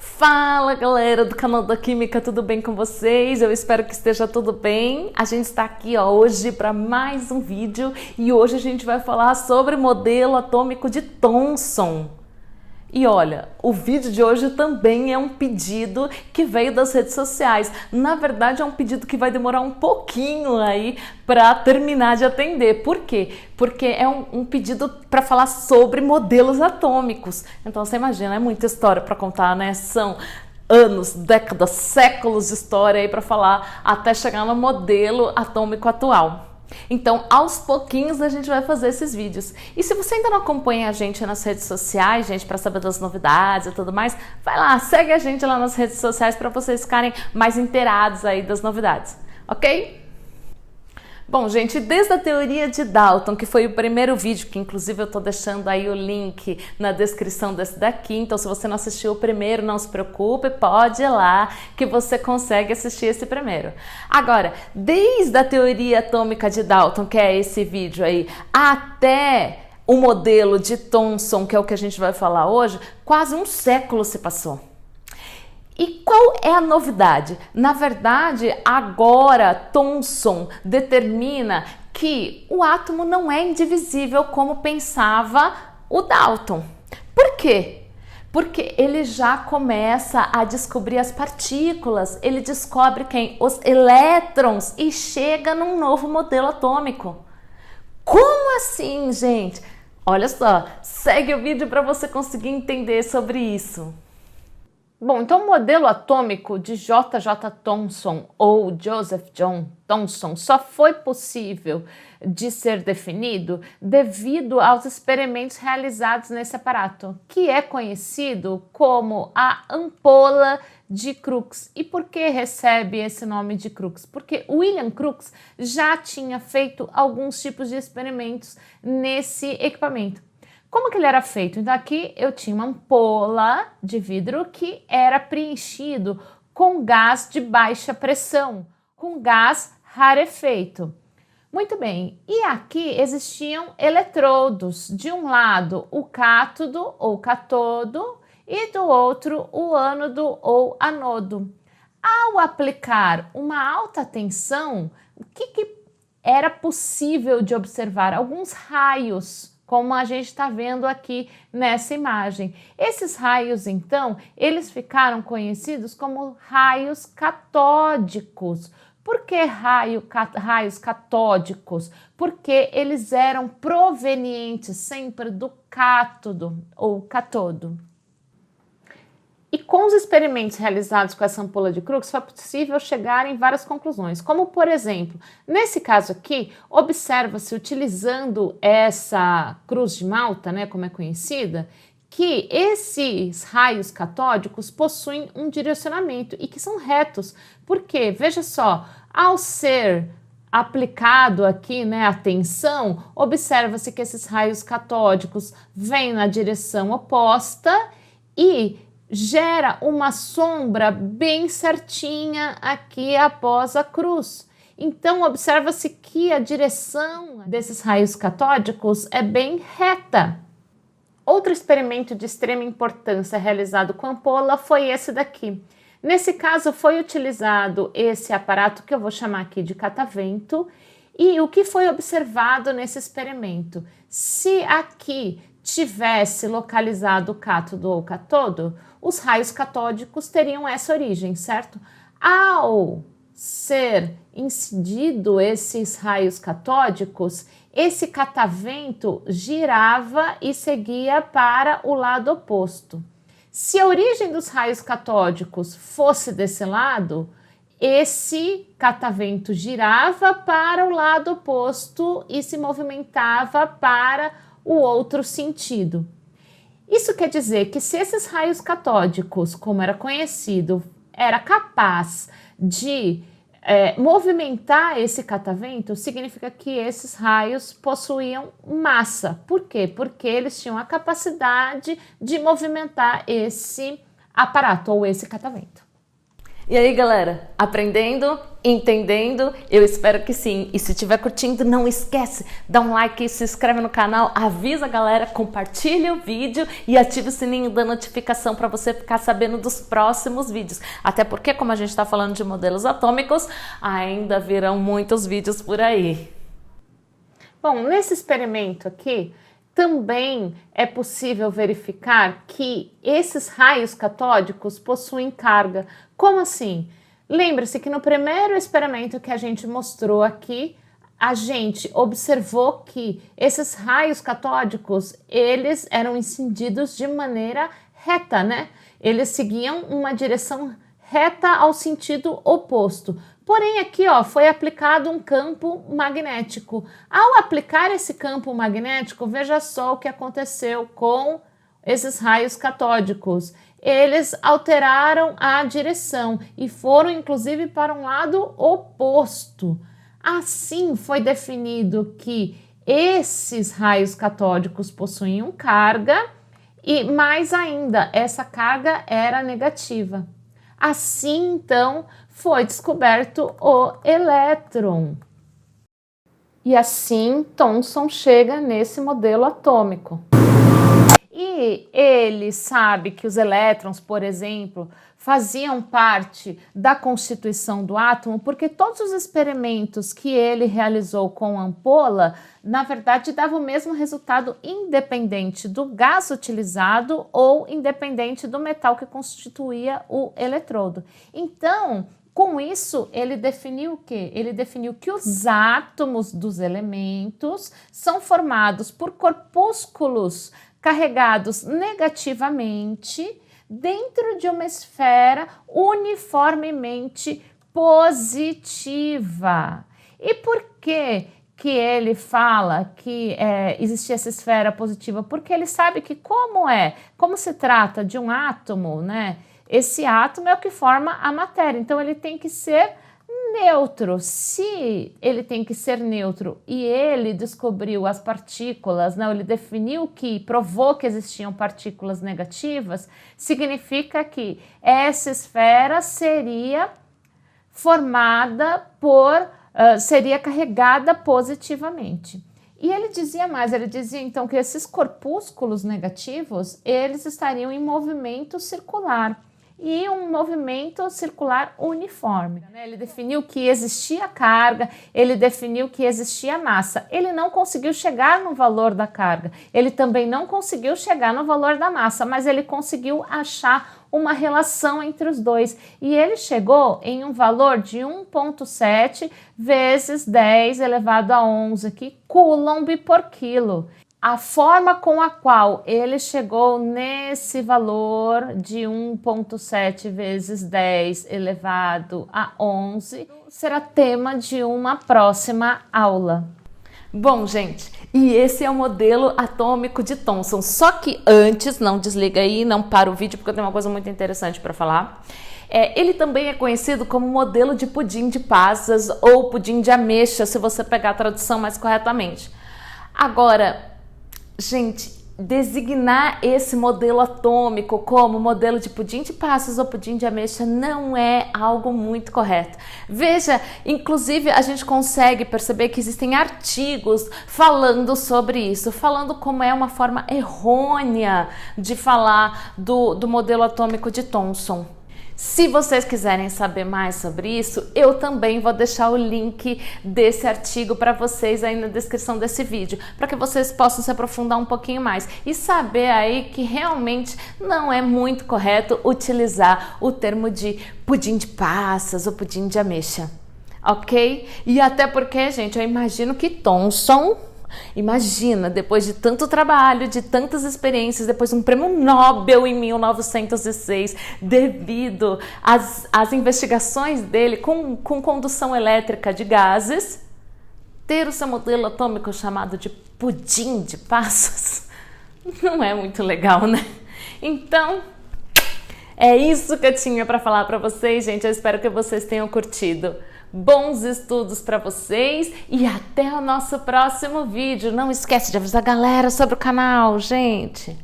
Fala galera do canal da Química, tudo bem com vocês? Eu espero que esteja tudo bem. A gente está aqui hoje para mais um vídeo e hoje a gente vai falar sobre modelo atômico de Thomson. E olha, o vídeo de hoje também é um pedido que veio das redes sociais. Na verdade, é um pedido que vai demorar um pouquinho aí para terminar de atender. Por quê? Porque é um pedido para falar sobre modelos atômicos. Então você imagina, é muita história para contar, né? São anos, décadas, séculos de história aí para falar até chegar no modelo atômico atual. Então, aos pouquinhos a gente vai fazer esses vídeos. E se você ainda não acompanha a gente nas redes sociais, gente, para saber das novidades e tudo mais, vai lá, segue a gente lá nas redes sociais para vocês ficarem mais inteirados aí das novidades, ok? Bom, gente, desde a teoria de Dalton, que foi o primeiro vídeo, que inclusive eu tô deixando aí o link na descrição desse daqui, então se você não assistiu o primeiro, não se preocupe, pode ir lá que você consegue assistir esse primeiro. Agora, desde a teoria atômica de Dalton, que é esse vídeo aí, até o modelo de Thomson, que é o que a gente vai falar hoje, quase um século se passou. E qual é a novidade? Na verdade, agora Thomson determina que o átomo não é indivisível como pensava o Dalton. Por quê? Porque ele já começa a descobrir as partículas, ele descobre os elétrons e chega num novo modelo atômico. Como assim, gente? Olha só, segue o vídeo para você conseguir entender sobre isso. Bom, então o modelo atômico de J.J. Thomson ou Joseph John Thomson só foi possível de ser definido devido aos experimentos realizados nesse aparato, que é conhecido como a ampola de Crookes. E por que recebe esse nome de Crookes? Porque William Crookes já tinha feito alguns tipos de experimentos nesse equipamento. Como que ele era feito? Então aqui eu tinha uma ampola de vidro que era preenchido com gás de baixa pressão, com gás rarefeito. Muito bem, e aqui existiam eletrodos, de um lado o cátodo ou catodo e do outro o ânodo ou anodo. Ao aplicar uma alta tensão, o que era possível de observar? Alguns raios, como a gente está vendo aqui nessa imagem. Esses raios, então, eles ficaram conhecidos como raios catódicos. Por que raios catódicos? Porque eles eram provenientes sempre do cátodo ou catodo. E com os experimentos realizados com essa ampola de Crookes foi possível chegar em várias conclusões, como por exemplo, nesse caso aqui, observa-se utilizando essa cruz de Malta, né, como é conhecida, que esses raios catódicos possuem um direcionamento e que são retos, porque, veja só, ao ser aplicado aqui, né, a tensão, observa-se que esses raios catódicos vêm na direção oposta e gera uma sombra bem certinha aqui após a cruz. Então, observa-se que a direção desses raios catódicos é bem reta. Outro experimento de extrema importância realizado com ampola foi esse daqui. Nesse caso, foi utilizado esse aparato que eu vou chamar aqui de catavento. E o que foi observado nesse experimento? Se aqui tivesse localizado o cátodo ou catodo, os raios catódicos teriam essa origem, certo? Ao ser incidido esses raios catódicos, esse catavento girava e seguia para o lado oposto. Se a origem dos raios catódicos fosse desse lado, esse catavento girava para o lado oposto e se movimentava para o outro sentido. Isso quer dizer que se esses raios catódicos, como era conhecido, era capaz de movimentar esse catavento, significa que esses raios possuíam massa. Por quê? Porque eles tinham a capacidade de movimentar esse aparato ou esse catavento. E aí, galera, aprendendo? Entendendo? Eu espero que sim. E se estiver curtindo, não esquece, dá um like, se inscreve no canal, avisa a galera, compartilha o vídeo e ativa o sininho da notificação para você ficar sabendo dos próximos vídeos. Até porque, como a gente está falando de modelos atômicos, ainda virão muitos vídeos por aí. Bom, nesse experimento aqui, também é possível verificar que esses raios catódicos possuem carga. Como assim? Lembre-se que no primeiro experimento que a gente mostrou aqui, a gente observou que esses raios catódicos, eles eram incendidos de maneira reta, né? Eles seguiam uma direção reta ao sentido oposto. Porém, aqui ó, foi aplicado um campo magnético. Ao aplicar esse campo magnético, veja só o que aconteceu com esses raios catódicos. Eles alteraram a direção e foram inclusive para um lado oposto. Assim, foi definido que esses raios catódicos possuíam carga e, mais ainda, essa carga era negativa. Assim, então, foi descoberto o elétron. E assim, Thomson chega nesse modelo atômico. E ele sabe que os elétrons, por exemplo, faziam parte da constituição do átomo, porque todos os experimentos que ele realizou com ampola, na verdade, davam o mesmo resultado independente do gás utilizado ou independente do metal que constituía o eletrodo. Então, com isso, ele definiu o quê? Ele definiu que os átomos dos elementos são formados por corpúsculos carregados negativamente dentro de uma esfera uniformemente positiva. E por que ele fala que existe essa esfera positiva? Porque ele sabe que como se trata de um átomo, né? Esse átomo é o que forma a matéria, então ele tem que ser neutro. Se ele tem que ser neutro e ele descobriu as partículas, não, ele definiu provou que existiam partículas negativas, significa que essa esfera seria formada seria carregada positivamente. E ele dizia mais, ele dizia então que esses corpúsculos negativos, eles estariam em movimento circular. E um movimento circular uniforme. Ele definiu que existia carga, ele definiu que existia massa. Ele não conseguiu chegar no valor da carga, ele também não conseguiu chegar no valor da massa, mas ele conseguiu achar uma relação entre os dois. E ele chegou em um valor de 1,7 vezes 10 elevado a 11 aqui, coulomb por quilo. A forma com a qual ele chegou nesse valor de 1,7 vezes 10 elevado a 11 será tema de uma próxima aula. Bom, gente, e esse é o modelo atômico de Thomson. Só que antes, não desliga aí, não para o vídeo, porque eu tenho uma coisa muito interessante para falar. Ele também é conhecido como modelo de pudim de passas ou pudim de ameixa, se você pegar a tradução mais corretamente. Agora, gente, designar esse modelo atômico como modelo de pudim de passas ou pudim de ameixa não é algo muito correto. Veja, inclusive a gente consegue perceber que existem artigos falando sobre isso, falando como é uma forma errônea de falar do modelo atômico de Thomson. Se vocês quiserem saber mais sobre isso, eu também vou deixar o link desse artigo para vocês aí na descrição desse vídeo, para que vocês possam se aprofundar um pouquinho mais e saber aí que realmente não é muito correto utilizar o termo de pudim de passas ou pudim de ameixa, ok? E até porque, gente, eu imagino que Thomson... Imagina, depois de tanto trabalho, de tantas experiências, depois de um prêmio Nobel em 1906, devido às investigações dele com condução elétrica de gases, ter o seu modelo atômico chamado de pudim de passas não é muito legal, né? Então, é isso que eu tinha para falar para vocês, gente. Eu espero que vocês tenham curtido. Bons estudos para vocês e até o nosso próximo vídeo. Não esquece de avisar a galera sobre o canal, gente.